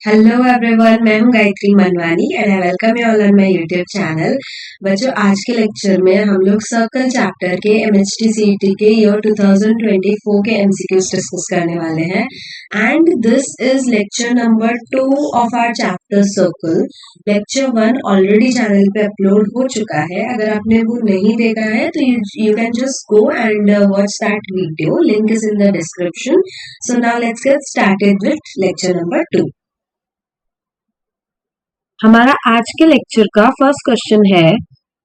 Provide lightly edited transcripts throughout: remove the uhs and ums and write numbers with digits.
Hello everyone, मैं हूं Gayatri Manwani and I welcome you all on my YouTube channel. बच्चों, आज के लेक्चर में हम लोग सर्कल चैप्टर के एमएचटी सीईटी के ईयर 2024 के एमसीक्यूज डिस्कस करने वाले हैं and this is lecture number 2 of our chapter circle. Lecture 1 already channel पे अपलोड हो चुका है। अगर आपने वो नहीं देखा है तो you can just go and watch that video, link is in the description. So now let's get started with lecture number 2। हमारा आज के लेक्चर का फर्स्ट क्वेश्चन है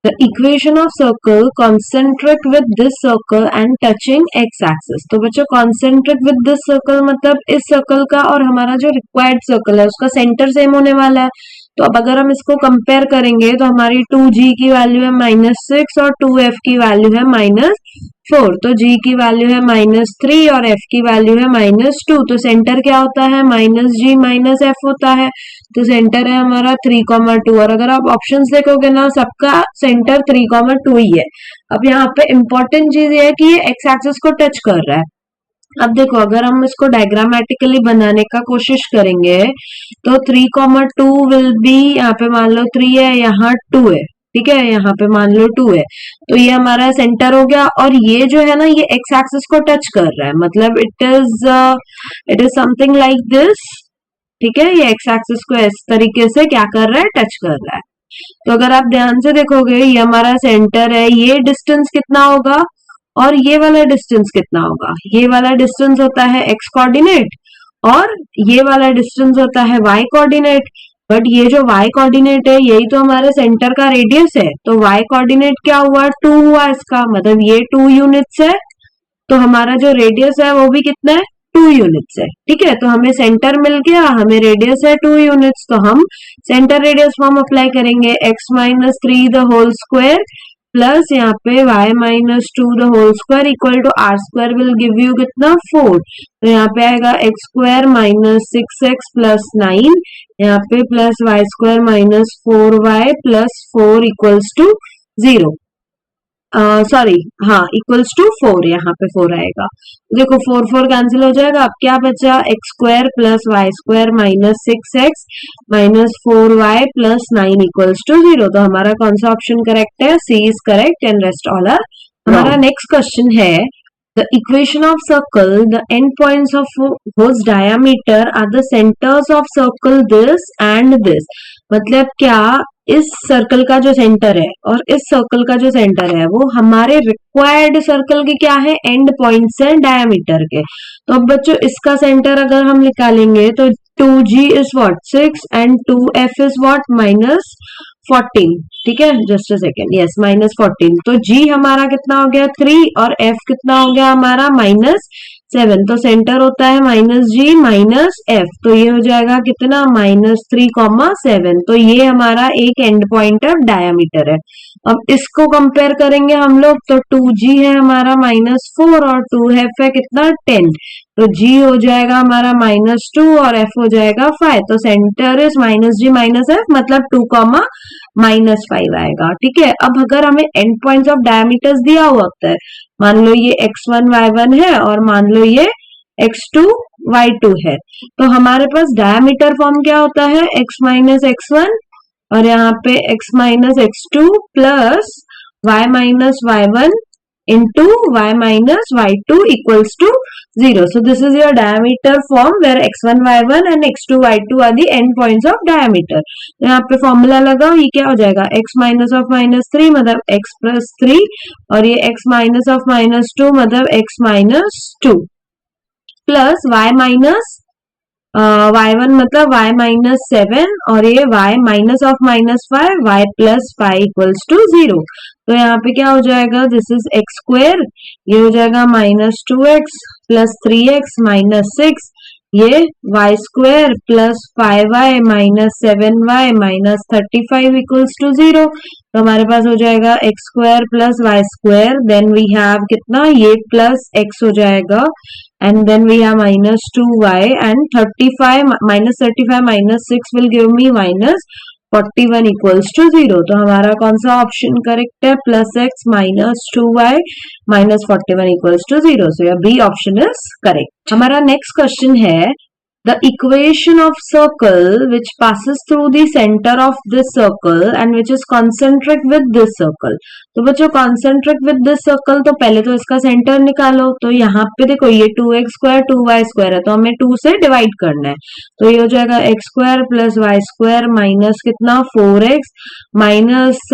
the equation of circle concentric with this circle and touching x axis. तो बच्चों, concentric with this circle मतलब इस circle का और हमारा जो रिक्वायर्ड सर्कल है उसका सेंटर सेम होने वाला है। तो अब अगर हम इसको कंपेयर करेंगे तो हमारी 2g की वैल्यू है -6 और 2f की वैल्यू है -4। तो g की वैल्यू है -3 और f की वैल्यू है -2। तो सेंटर क्या होता है? -g - f होता है। तो सेंटर है हमारा 3,2 और अगर आप ऑप्शंस देखोगे ना, सबका सेंटर 3,2 ही है। अब यहाँ पे इम्पोर्टेंट चीज ये है कि ये एक्स एक्सिस को टच कर रहा है। अब देखो, अगर हम इसको डायग्रामेटिकली बनाने का कोशिश करेंगे तो 3,2 विल बी, यहाँ पे मान लो 3 है, यहाँ 2 है, ठीक है, यहाँ पे मान लो 2 है। तो ये हमारा सेंटर हो गया और ये जो है ना, ये एक्स एक्सिस को टच कर रहा है, मतलब it is something like this, ठीक है। ये एक्स एक्सिस को इस तरीके से क्या कर रहा है? टच कर रहा है। तो अगर आप ध्यान से देखोगे, ये हमारा सेंटर है, ये डिस्टेंस कितना होगा और ये वाला डिस्टेंस कितना होगा? ये वाला डिस्टेंस होता है एक्स कोऑर्डिनेट और ये वाला डिस्टेंस होता है वाई कोऑर्डिनेट। बट ये जो y कोऑर्डिनेट है यही तो हमारे सेंटर का रेडियस है। तो y कोऑर्डिनेट क्या हुआ? 2 हुआ, इसका मतलब ये 2 यूनिट्स है। तो हमारा जो रेडियस है वो भी कितना है? 2 यूनिट्स है, ठीक है। तो हमें सेंटर मिल गया, हमें रेडियस है 2 यूनिट्स, तो हम सेंटर रेडियस फॉर्म अप्लाई करेंगे, x - 3 the whole square plus यहाँ पे y - 2 the whole square equal to r square will give you कितना? 4। तो यहाँ पे आएगा x स्क्वायर -6x प्लस 9, यहाँ पे plus y square -4y plus 4 equals to 0। Sorry, हाँ, इक्वल्स टू 4, यहाँ पे 4 आएगा। देखो 4 कैंसिल हो जाएगा। अब क्या बचा? X square plus y square -6x - 4y plus 9 equals to 0। तो हमारा कौन सा ऑप्शन करेक्ट है? C is correct and rest all are. हमारा नेक्स्ट क्वेश्चन है the equation of circle the end points of whose diameter are the centers of circle this and this। मतलब क्या इस सर्कल का जो सेंटर है और इस सर्कल का जो सेंटर है वो हमारे रिक्वायर्ड सर्कल के क्या है? एंड पॉइंट्स है डायमीटर के। तो अब बच्चों, इसका सेंटर अगर हम निकालेंगे तो 2g is what? 6 and 2f is what? -14, ठीक है। Just a second, yes, -14। तो g हमारा कितना हो गया? 3 और f कितना हो गया हमारा? -7। तो सेंटर होता है -g - f। तो ये हो जाएगा कितना? -3,7। तो ये हमारा एक एंड पॉइंट ऑफ डायमीटर है। अब इसको कंपेयर करेंगे हम लोग तो 2g है हमारा -4 और 2f है कितना? 10। तो g हो जाएगा हमारा -2 और f हो जाएगा 5। तो सेंटर इज -g - f, मतलब 2, -5 आएगा, ठीक है। अब अगर हमें एंड पॉइंट्स ऑफ डायमीटर्स दिया हुआ होता है, मान लो ये x1 y1 है और मान लो ये x2 y2 है, तो हमारे पास डायमीटर फॉर्म क्या होता है? x - x1 और यहाँ पे x - x2 plus y - y1 into y - y2 equals to 0. So this is your diameter form where x1 y1 and x2 y2 are the end points of diameter. तो यहाँ पे formula लगाओ, ये क्या हो जाएगा? x - of -3 मतलब x + 3 और ये x - of -2 मतलब x - 2 प्लस y1 मतलब y - 7 और ये y - of -5 y + 5 equals to 0। तो यहाँ पे क्या हो जाएगा? दिस इज x स्क्वायर, ये हो जाएगा -2x प्लस 3x - 6, ये y square plus 5y - 7y - 35 equals to 0। तो हमारे पास हो जाएगा x square plus y square, then we have कितना? ये प्लस x हो जाएगा and then we have -2y and 35 - 6 will give me -41 equals to 0। तो हमारा कौन सा ऑप्शन करेक्ट है? +x -2y -41 equals to 0। सो या बी ऑप्शन इज करेक्ट। हमारा नेक्स्ट क्वेश्चन है the equation of circle which passes through the center of this circle and which is concentric with this circle. तो बच्चों concentric with this circle तो पहले तो इसका centre निकालो. तो यहाँ पे देखो ये 2x स्क्वायर 2y स्क्वायर है तो हमें 2 से डिवाइड करना है. तो ये हो जाएगा x square plus y square minus कितना 4x minus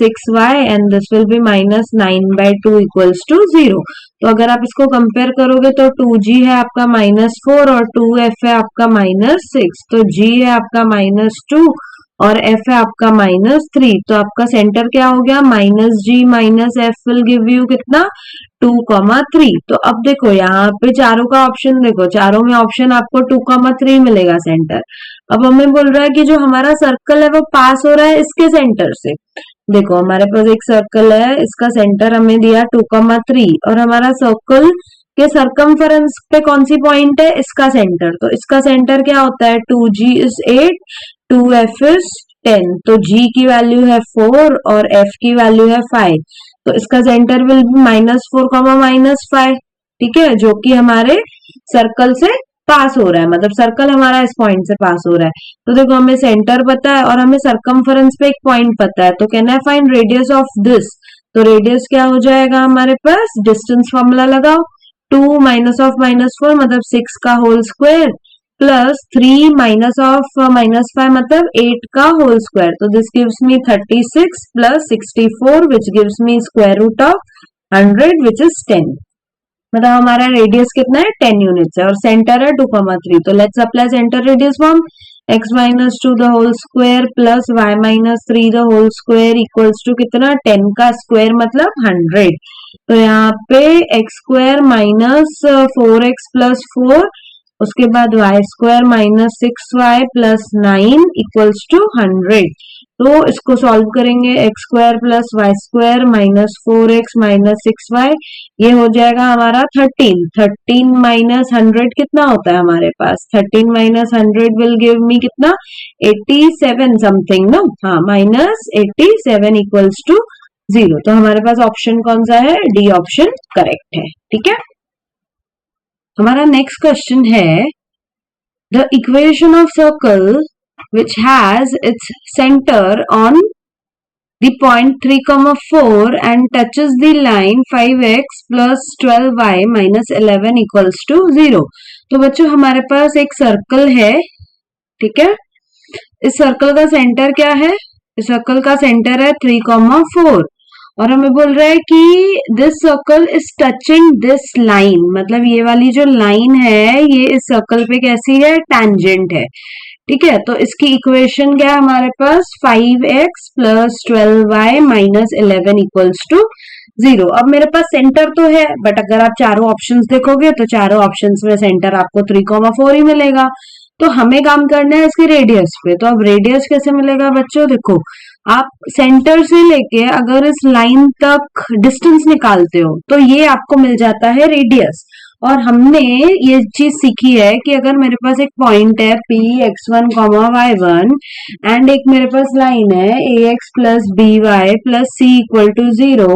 6y and this will be minus 9/2 equals to 0. तो अगर आप इसको कंपेयर करोगे तो 2g है आपका -4 और 2f है आपका -6. तो g है आपका -2 और f है आपका -3. तो आपका सेंटर क्या हो गया -g -f will give you कितना 2,3. तो अब देखो यहाँ पे चारों का ऑप्शन देखो, चारों में ऑप्शन आपको 2,3 मिलेगा सेंटर. अब हमें बोल रहा है कि जो हमारा सर्कल है वो पास हो रहा है इसके सेंटर से. देखो हमारे पास एक सर्कल है, इसका सेंटर हमें दिया 2,3 और हमारा सर्कल के सरकमफेरेंस पे कौन सी पॉइंट है इसका सेंटर. तो इसका सेंटर क्या होता है 2g इज 8 2f इज 10. तो g की वैल्यू है 4 और f की वैल्यू है 5. तो इसका सेंटर विल बी -4, -5. ठीक है, जो कि हमारे सर्कल से पास हो रहा है, मतलब सर्कल हमारा इस पॉइंट से पास हो रहा है. तो देखो हमें सेंटर पता है और हमें सरकमफेरेंस पे एक पॉइंट पता है. तो कहना है फाइंड रेडियस ऑफ दिस. तो रेडियस क्या हो जाएगा हमारे पास, डिस्टेंस फॉर्मूला लगाओ. 2 -4 मतलब 6 का होल स्क्वायर प्लस 3 -5 मतलब 8 का होल स्क्वायर. तो this gives me 36 plus 64 which gives me square root of 100 which is 10. मतलब हमारा रेडियस कितना है 10 यूनिट्स है और सेंटर है 2,3. तो let's apply centre radius form. x -2 the whole square plus y -3 the whole square equals to कितना 10 का स्क्वायर मतलब 100. तो यहाँ पे x स्क्वायर -4x प्लस 4 उसके बाद y square -6y plus 9 equals to 100. तो इसको सॉल्व करेंगे x square plus y square -4x -6y ये हो जाएगा हमारा 13. 13 माइनस 100 कितना होता है हमारे पास, 13 माइनस 100 विल गिव मी कितना 87 समथिंग नो. हाँ -87 इक्वल्स टू 0. तो हमारे पास ऑप्शन कौन सा है, डी ऑप्शन करेक्ट है. ठीक है, हमारा नेक्स्ट क्वेश्चन है the equation of circle which has its center on the point 3,4 and touches the line 5x plus 12y minus 11 equals to 0. तो बच्चों हमारे पास एक सर्कल है. ठीक है, इस सर्कल का सेंटर क्या है, इस सर्कल का सेंटर है 3,4 और हमें बोल रहा है कि this circle is touching this line. मतलब ये वाली जो लाइन है ये इस सर्कल पे कैसी है, टैंजेंट है. ठीक है, तो इसकी इक्वेशन क्या है हमारे पास 5x plus 12y minus 11 equals to 0. अब मेरे पास सेंटर तो है बट अगर आप चारों ऑप्शंस देखोगे तो चारों ऑप्शंस में सेंटर आपको 3,4 ही मिलेगा. तो हमें काम करना है इसके रेडियस पे. तो अब रेडियस कैसे मिलेगा बच्चों, देखो आप सेंटर से लेके अगर इस लाइन तक डिस्टेंस निकालते हो तो ये आपको मिल जाता है रेडियस. और हमने ये चीज सीखी है कि अगर मेरे पास एक पॉइंट है P x1, y1 एंड एक मेरे पास लाइन है ax plus by plus c equal to 0.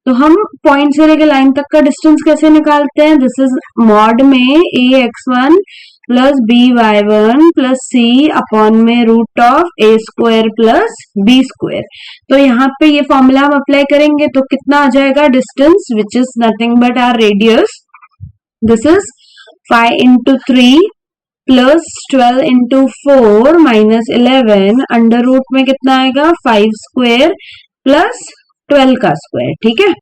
तो हम पॉइंट से लेकर लाइन तक का डिस्टेंस कैसे निकालते हैं, दिस इज मॉड में ax1 plus by1 plus c upon में root of a square plus b square. तो यहाँ पे ये फॉर्मूला हम अप्लाई करेंगे तो कितना आ जाएगा distance which is nothing but our radius. This is 5 into 3 plus 12 into 4 minus 11 under root में कितना आएगा 5 स्क्वायर प्लस 12 का स्क्वायर. ठीक है,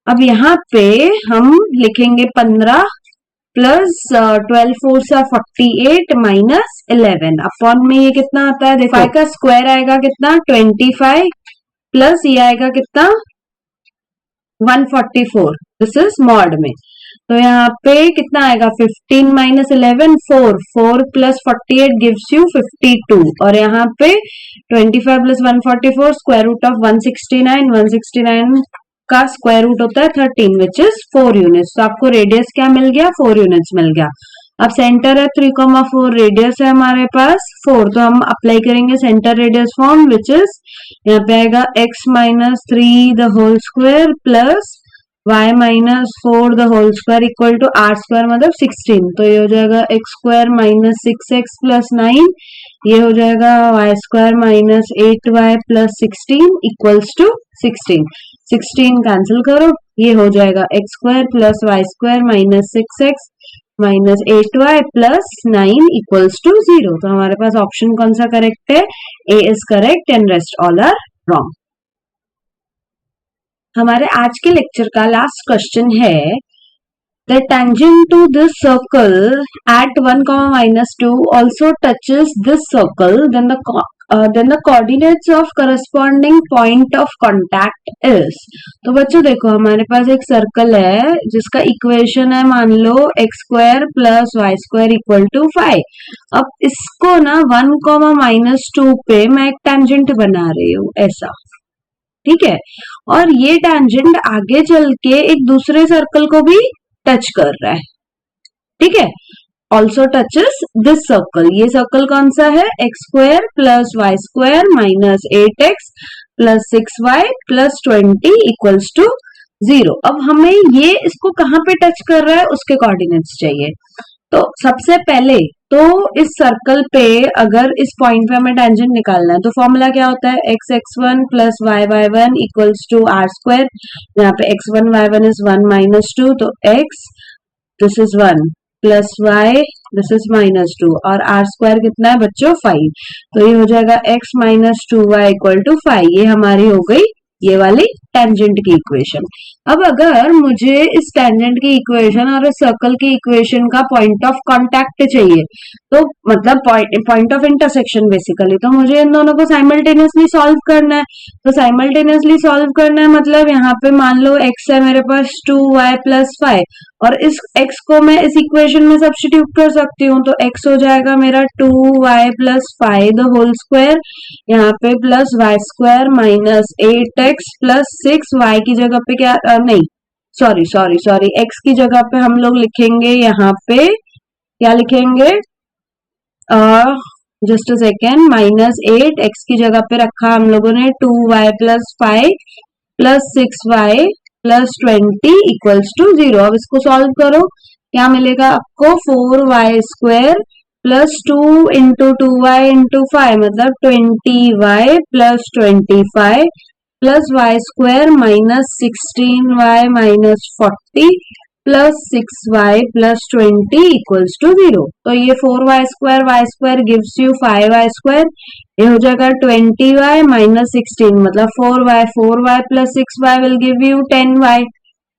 अब यहाँ पे हम लिखेंगे 15 प्लस 12 4 सा 48 माइनस 11 अपॉन में ये कितना आता है, देखो 5 का स्क्वायर आएगा कितना 25 प्लस ये आएगा कितना 144. दिस इज मॉड में. तो यहाँ पे कितना आएगा 15 माइनस 11 4 प्लस 48 गिव्स यू 52 और यहाँ पे 25 प्लस 144 स्क्वायर रूट ऑफ 169 का स्क्वायर रूट होता है 13 विच इज 4 यूनिट्स. तो आपको रेडियस क्या मिल गया 4 यूनिट्स मिल गया. अब सेंटर है 3,4 रेडियस है हमारे पास 4. तो हम अप्लाई करेंगे centre radius form which is यहाँ पे आएगा x -3 the whole square plus y minus 4 the whole square equal to r square मतलब 16, तो ये हो जाएगा x square minus 6x plus 9, ये हो जाएगा y square minus 8y plus 16 equals to 16, 16 cancel करो, ये हो जाएगा x square plus y square minus 6x minus 8y plus 9 equals to 0। तो हमारे पास ऑप्शन कौन सा करेक्ट है? A is correct and rest all are wrong. हमारे आज के लेक्चर का लास्ट क्वेश्चन है the tangent to this circle at 1, minus 2 also touches this circle, then the coordinates of corresponding point of contact is। तो बच्चों देखो हमारे पास एक सर्कल है जिसका इक्वेशन है मान लो x square plus y square equal to 5। अब इसको ना 1, माइनस 2 पे मैं एक टेंजेंट बना रही हूँ ऐसा, ठीक है, और ये टेंजेंट आगे चल के एक दूसरे सर्कल को भी टच कर रहा है, ठीक है, ऑल्सो टचेस दिस सर्कल। ये सर्कल कौन सा है? X square plus y square minus 8x plus 6y plus 20 equals to 0। अब हमें ये इसको कहाँ पे टच कर रहा है उसके कोऑर्डिनेट्स चाहिए। तो सबसे पहले तो इस सर्कल पे अगर इस पॉइंट पे हमें टेंजेंट निकालना है तो फॉर्मूला क्या होता है? X x one plus y y one equals to r square. यहाँ पे x one y one is 1 minus 2, तो x this is 1 plus y this is minus 2 और आर स्क्वायर कितना है बच्चों? 5। तो ये हो जाएगा x minus 2y equal to 5। ये हमारी हो गई ये वाली टेंजेंट की इक्वेशन। अब अगर मुझे इस टेंजेंट की इक्वेशन और इस सर्कल की इक्वेशन का पॉइंट ऑफ कांटेक्ट चाहिए, तो मतलब पॉइंट ऑफ इंटरसेक्शन बेसिकली, तो मुझे इन दोनों को साइमल्टेनियसली सॉल्व करना है। तो साइमल्टेनियसली सॉल्व करना है मतलब यहाँ पे मान लो x है मेरे पास 2y प्लस 5 और इस x को मैं इस इक्वेशन में सब्स्टिट्यूट कर सकती हूँ। तो x हो जाएगा मेरा 2y plus 5 the whole square, यहाँ पे plus y square minus 8x plus 6y की जगह पे क्या नहीं सॉरी x की जगह पे हम लोग लिखेंगे यहाँ पे क्या लिखेंगे? Just a second, minus 8 x की जगह पे रखा हम लोगों ने 2y plus 5 plus 6y plus 20 equals to 0। अब इसको सॉल्व करो, क्या मिलेगा आपको? 4y square plus 2 into 2y into 5 मतलब 20y plus 25 plus y square minus 16y minus 40 plus 6y plus 20 equals to 0। तो ये 4y square gives you 5y square, ये हो जाएगा 20y माइनस 16 मतलब 4y plus 6y will give you 10y,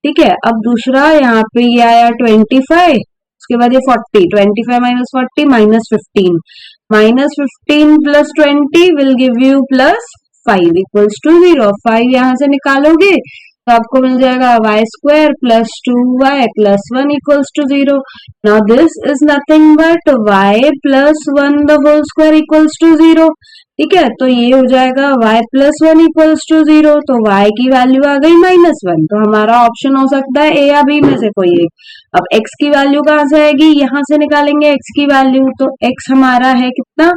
ठीक है। अब दूसरा यहाँ पे ये आया 25, उसके बाद ये 40, 25 minus 40 minus 15 plus 20 will give you plus 5 equals to 0। 5 यहाँ से निकालोगे तो आपको मिल जाएगा y square plus 2y plus 1 equals to 0। Now this is nothing but y plus 1 the whole square equals to 0, ठीक है। तो ये हो जाएगा y प्लस 1 इक्वल्स टू 0, तो y की वैल्यू आ गई -1। तो हमारा ऑप्शन हो सकता है ए या बी में से कोई एक। अब x की वैल्यू कहाँ से आएगी? यहाँ से निकालेंगे x की वैल्यू, तो x हमारा है कितना?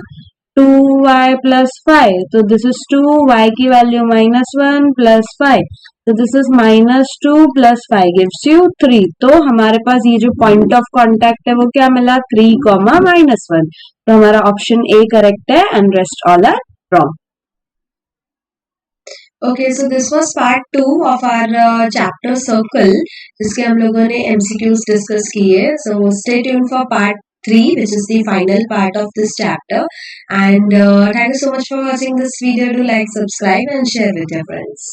2y प्लस 5, तो दिस इज 2, y की वैल्यू -1 प्लस 5, तो this is -2 plus 5 gives you 3। तो हमारे पास ये जो पॉइंट ऑफ कांटेक्ट है वो क्या मिला? 3, -1। तो हमारा ऑप्शन ए करेक्ट है and rest all are wrong. Okay, so this was part 2 of our chapter circle, जिसके हम लोगों ने MCQs डिस्कस किए। So stay tuned for part 3, which is the final part of this chapter. And thank you so much for watching this video. Do like, subscribe and share with your friends.